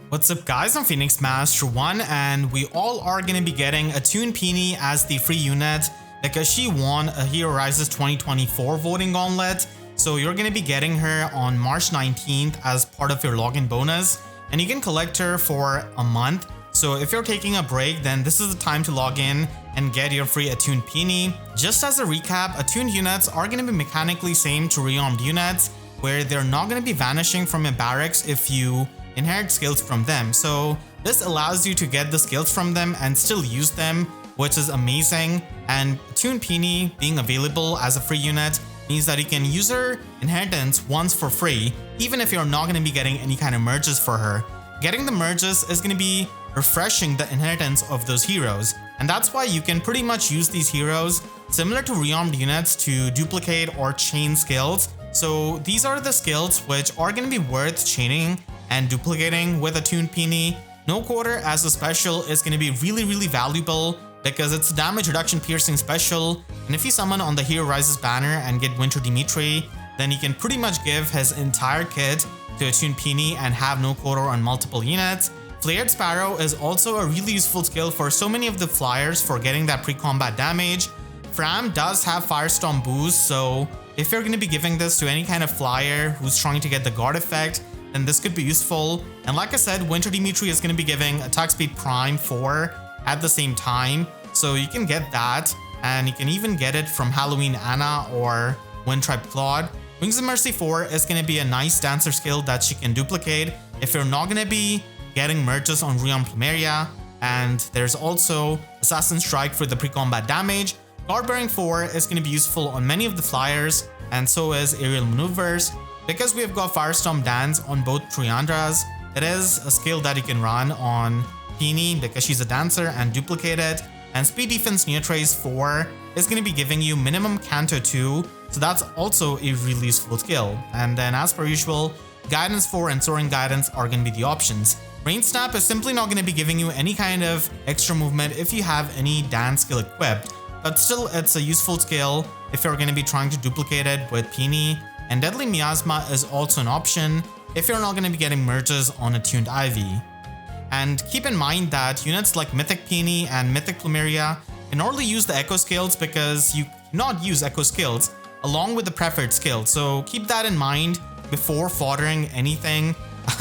What's up guys, I'm Phoenix Master 1 and we all are going to be getting Attuned Peony as the free unit because she won a Hero Rises 2024 voting gauntlet. So you're going to be getting her on March 19th as part of your login bonus, and you can collect her for a month. So if you're taking a break, then this is the time to log in and get your free Attuned Peony. Just as a recap, attuned units are going to be mechanically same to rearmed units, where they're not going to be vanishing from your barracks if you inherit skills from them. So this allows you to get the skills from them and still use them, which is amazing. And Attuned Peony being available as a free unit means that you can use her inheritance once for free, even if you're not going to be getting any kind of merges for her. Getting the merges is going to be refreshing the inheritance of those heroes, and that's why you can pretty much use these heroes similar to rearmed units to duplicate or chain skills. So these are the skills which are going to be worth chaining and duplicating with Attuned Peony. No Quarter as a special is going to be really valuable because it's a damage reduction piercing special, and if you summon on the Hero Rises banner and get Winter Dimitri, then you can pretty much give his entire kit to Attuned Peony and have No Quarter on multiple units. Flared Sparrow is also a really useful skill for so many of the flyers for getting that pre-combat damage. Fram does have Firestorm boost, so if you're going to be giving this to any kind of flyer who's trying to get the guard effect, then this could be useful. And like I said, Winter Dimitri is going to be giving Attack Speed Prime 4 at the same time, so you can get that, and you can even get it from Halloween Anna or Windtribe Claude. Wings of Mercy 4 is going to be a nice dancer skill that she can duplicate if you're not going to be getting merges on Rearmed Plumeria. And there's also Assassin Strike for the pre-combat damage. Guard Bearing 4 is going to be useful on many of the flyers, and so is Aerial Maneuvers. Because we have got Firestorm Dance on both Triandras, it is a skill that you can run on Peony because she's a dancer and duplicate it. And Speed Defense Neotrace 4 is going to be giving you minimum Canto 2, so that's also a really useful skill. And then as per usual, Guidance 4 and Soaring Guidance are going to be the options. Rain Snap is simply not going to be giving you any kind of extra movement if you have any dance skill equipped, but still it's a useful skill if you're going to be trying to duplicate it with Peony. And Deadly Miasma is also an option if you're not going to be getting merges on Attuned Ivy. And keep in mind that units like Mythic Peony and Mythic Plumeria can only use the Echo skills because you cannot use Echo skills along with the preferred skill. So keep that in mind before foddering anything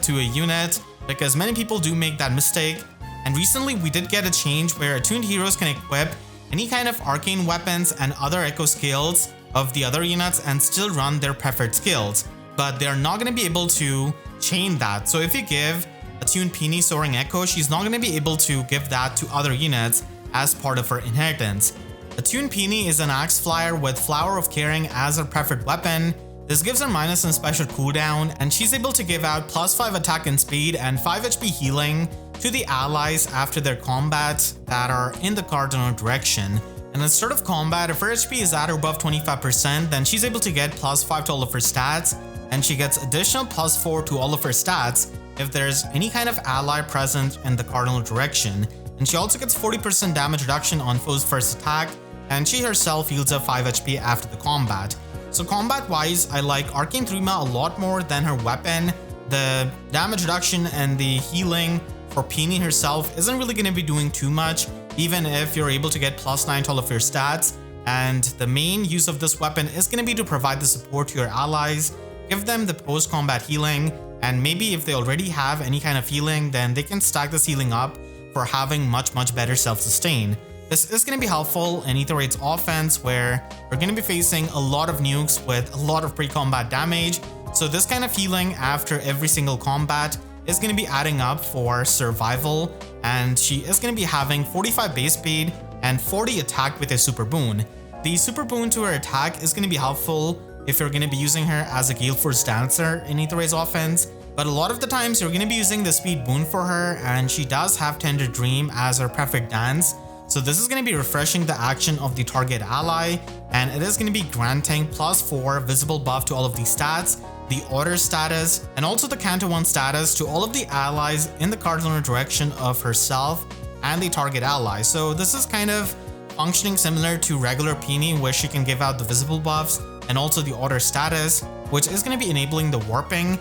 to a unit, because many people do make that mistake. And recently we did get a change where Attuned Heroes can equip any kind of arcane weapons and other Echo skills of the other units and still run their preferred skills, but they're not going to be able to chain that. So if you give Attuned Peony Soaring Echo, she's not going to be able to give that to other units as part of her inheritance. Attuned Peony is an axe flyer with Flower of Caring as her preferred weapon. This gives her minus and special cooldown, and she's able to give out +5 attack and speed and 5 HP healing to the allies after their combat that are in the cardinal direction. And at the start of combat, if her HP is at or above 25%, then she's able to get +5 to all of her stats, and she gets additional +4 to all of her stats if there's any kind of ally present in the cardinal direction. And she also gets 40% damage reduction on foe's first attack, and she herself heals up 5 HP after the combat. So combat wise, I like Arcane Thrima a lot more than her weapon. The damage reduction and the healing for Peony herself isn't really going to be doing too much, even if you're able to get +9 to all of your stats. And the main use of this weapon is going to be to provide the support to your allies, give them the post-combat healing, and maybe if they already have any kind of healing, then they can stack this healing up for having much better self-sustain. This is going to be helpful in Aether Raid's offense, where we're going to be facing a lot of nukes with a lot of pre-combat damage, so this kind of healing after every single combat is going to be adding up for survival, and she is going to be having 45 base speed and 40 attack with a super boon. The super boon to her attack is going to be helpful if you're going to be using her as a Gale Force dancer in Aether Raid's offense, but a lot of the times you're going to be using the speed boon for her, and she does have Tender Dream as her preferred dance. So this is going to be refreshing the action of the target ally, and it is going to be granting +4 visible buff to all of these stats, the order status, and also the Canto 1 status to all of the allies in the cardinal direction of herself and the target ally. So this is kind of functioning similar to regular Peony, where she can give out the visible buffs and also the order status, which is going to be enabling the warping.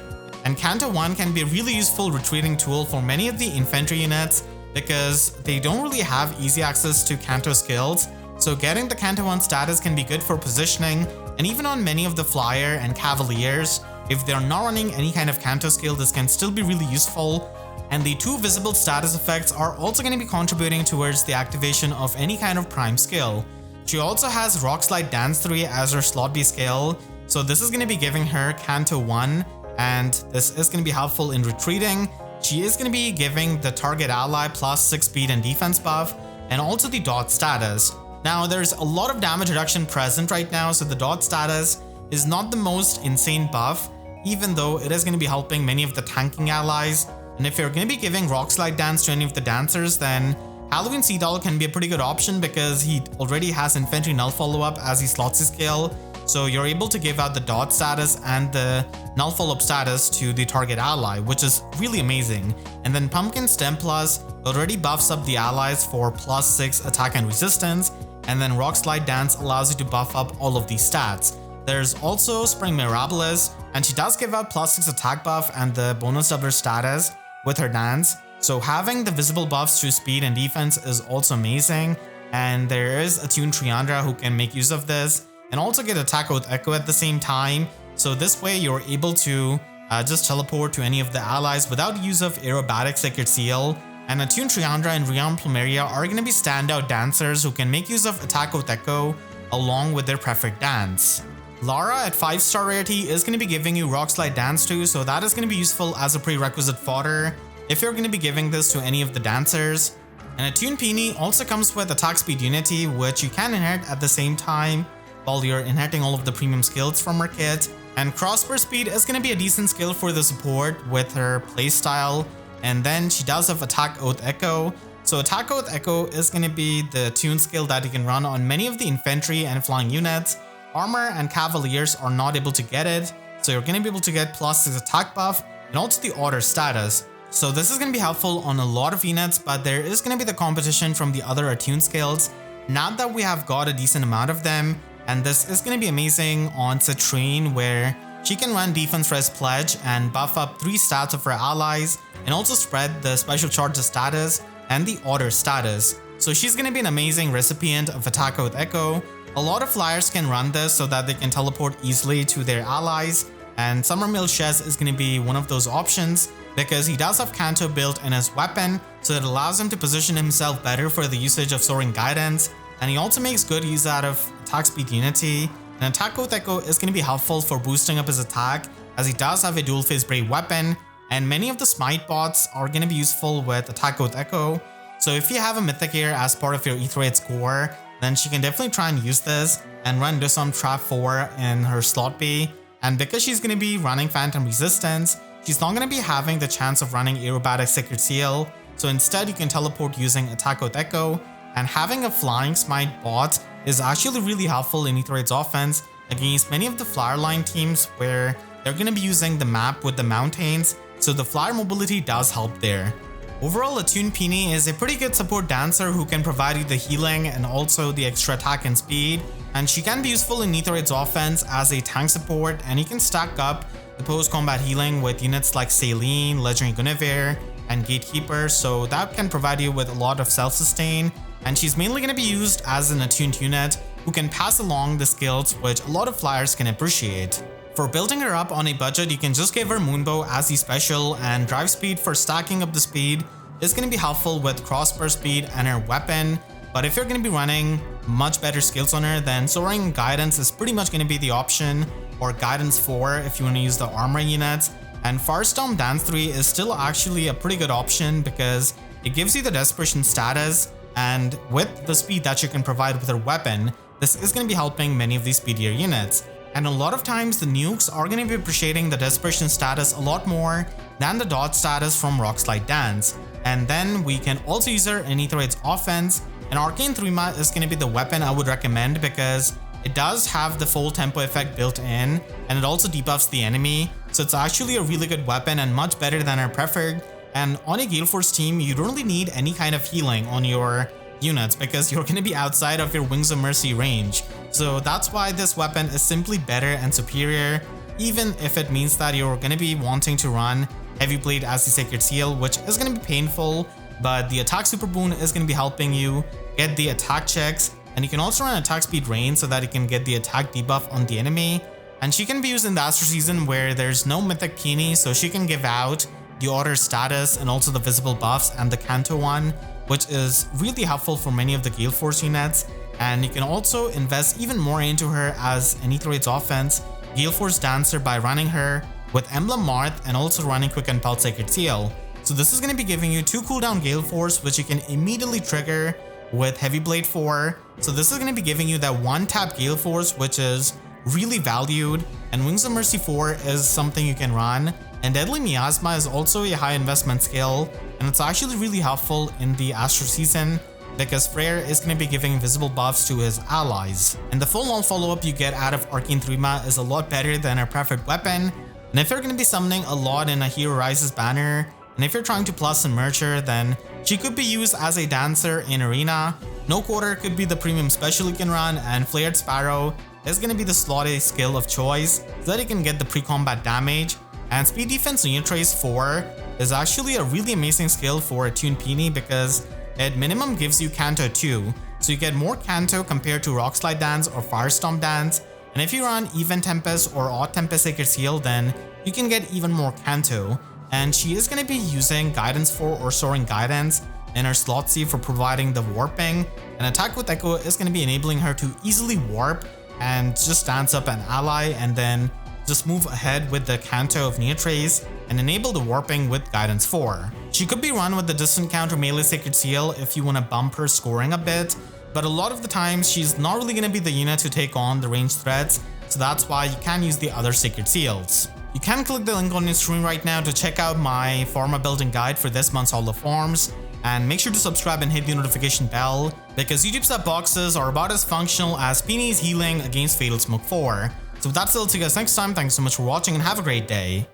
And Canto 1 can be a really useful retreating tool for many of the infantry units because they don't really have easy access to Canto skills. So getting the Canto 1 status can be good for positioning, and even on many of the Flyer and Cavaliers, if they're not running any kind of Canto skill, this can still be really useful. And the 2 visible status effects are also going to be contributing towards the activation of any kind of prime skill. She also has Rockslide Dance 3 as her slot B skill, so this is going to be giving her Canto 1, and this is going to be helpful in retreating. She is going to be giving the target ally plus 6 speed and defense buff, and also the dot status. Now there's a lot of damage reduction present right now, so the dot status is not the most insane buff, even though it is going to be helping many of the tanking allies. And if you're going to be giving Rockslide Dance to any of the dancers, then Halloween Sea Doll can be a pretty good option because he already has Infantry Null follow-up as he slots his skill. So you're able to give out the dot status and the null follow-up status to the target ally, which is really amazing. And then Pumpkin Stem Plus already buffs up the allies for plus 6 attack and resistance. And then Rockslide Dance allows you to buff up all of these stats. There's also Spring Mirabilis, and she does give out plus 6 attack buff and the bonus doubler status with her dance. So having the visible buffs to speed and defense is also amazing. And there is Attuned Triandra who can make use of this and also get Atk Oath Echo at the same time. So this way you're able to just teleport to any of the allies without use of Aerobatic Sacred Seal. And Attuned Triandra and Rion Plumeria are going to be standout dancers who can make use of Atk Oath Echo along with their preferred dance. Lara at 5-star rarity is going to be giving you Rockslide Dance too, so that is going to be useful as a prerequisite fodder if you're going to be giving this to any of the dancers. And Attuned Peony also comes with Attack Speed Unity, which you can inherit at the same time while you're inheriting all of the premium skills from her kit. And Crossbow Speed is going to be a decent skill for the support with her playstyle. And then she does have Atk Oath Echo. So Atk Oath Echo is going to be the tune skill that you can run on many of the infantry and flying units. Armor and Cavaliers are not able to get it, so you're going to be able to get plus 6 attack buff and also the order status. So this is going to be helpful on a lot of units, but there is going to be the competition from the other attune skills. Now that we have got a decent amount of them, and this is going to be amazing on Citrine, where she can run Defense Res Pledge and buff up 3 stats of her allies and also spread the special charges status and the order status. So she's going to be an amazing recipient of Atk Oath Echo. A lot of flyers can run this so that they can teleport easily to their allies, and Summermill Shez is going to be one of those options because he does have Canto built in his weapon, so it allows him to position himself better for the usage of Soaring Guidance, and he also makes good use out of Attack Speed Unity. And Atk Oath Echo is going to be helpful for boosting up his attack as he does have a dual phase Brave weapon, and many of the Smite bots are going to be useful with Atk Oath Echo. So if you have a Mythic Heir as part of your Aetheroid's core, then she can definitely try and use this and run Disarm Trap 4 in her slot B. And because she's going to be running Phantom Resistance, she's not going to be having the chance of running Aerobatic Sacred Seal. So instead you can teleport using Atk Oath Echo, and having a Flying Smite bot is actually really helpful in Aetheroid's offense against many of the Flyer line teams where they're going to be using the map with the mountains, so the Flyer mobility does help there. Overall, Attuned Peony is a pretty good support dancer who can provide you the healing and also the extra attack and speed, and she can be useful in Aetheroid's offense as a tank support, and you can stack up the post-combat healing with units like Saline, Legendary Guinevere, and Gatekeeper, so that can provide you with a lot of self-sustain, and she's mainly going to be used as an attuned unit who can pass along the skills which a lot of flyers can appreciate. For building her up on a budget, you can just give her Moonbow as the special, and Drive Speed for stacking up the speed is going to be helpful with Crossbow Speed and her weapon. But if you're going to be running much better skills on her, then Soaring Guidance is pretty much going to be the option, or Guidance 4 if you want to use the armor units. And Firestorm Dance 3 is still actually a pretty good option because it gives you the Desperation status, and with the speed that you can provide with her weapon, this is going to be helping many of these speedier units. And a lot of times the nukes are going to be appreciating the Desperation status a lot more than the dodge status from Rockslide Dance. And then we can also use her in Aetheroid's offense, and Arcane Thrima is going to be the weapon I would recommend because it does have the full tempo effect built in, and it also debuffs the enemy, so it's actually a really good weapon and much better than our preferred. And on a Gale Force team, you don't really need any kind of healing on your units because you're going to be outside of your Wings of Mercy range. So that's why this weapon is simply better and superior. even if it means that you're going to be wanting to run Heavy Blade as the Sacred Seal, which is going to be painful, but the attack super boon is going to be helping you get the attack checks, and you can also run attack speed rain so that you can get the attack debuff on the enemy. And she can be used in the Astro season where there's no Mythic Peony, so she can give out the Order status and also the visible buffs and the Kanto one, which is really helpful for many of the Gale Force units. And you can also invest even more into her as an Aetheroid's offense, Gale Force Dancer, by running her with Emblem Marth and also running Quick and Pelt Sacred Seal. So this is going to be giving you 2 cooldown Gale Force, which you can immediately trigger with Heavy Blade 4. So this is going to be giving you that 1-tap Gale Force, which is really valued, and Wings of Mercy 4 is something you can run. And Deadly Miasma is also a high investment skill, and it's actually really helpful in the Astro season because Freyr is going to be giving visible buffs to his allies. And the full-on follow-up you get out of Arcane Thrima is a lot better than her preferred weapon. And if you're going to be summoning a lot in a Hero Rises banner, and if you're trying to plus and merge her, then she could be used as a dancer in Arena. No Quarter could be the premium special you can run, and Flared Sparrow is going to be the slot A skill of choice so that you can get the pre-combat damage. And Speed Defense Unitrace 4 is actually a really amazing skill for Attuned Peony because it minimum gives you Kanto 2, so you get more Kanto compared to Rockslide Dance or Firestorm Dance. And if you run Even Tempest or Odd Tempest Sacred Seal, then you can get even more Kanto. And she is going to be using Guidance 4 or Soaring Guidance in her slot C for providing the warping. And Atk Oath Echo is going to be enabling her to easily warp and just dance up an ally and then just move ahead with the Kanto of Neotrace and enable the warping with Guidance 4. She could be run with the distant counter melee Sacred Seal if you want to bump her scoring a bit, but a lot of the times she's not really going to be the unit to take on the ranged threats, so that's why you can use the other Sacred Seals. You can click the link on your screen right now to check out my Pharma building guide for this month's Hall of Forms, and make sure to subscribe and hit the notification bell because YouTube sub boxes are about as functional as Peony's healing against Fatal Smoke 4. So with that said, I'll see you guys next time. Thanks so much for watching and have a great day.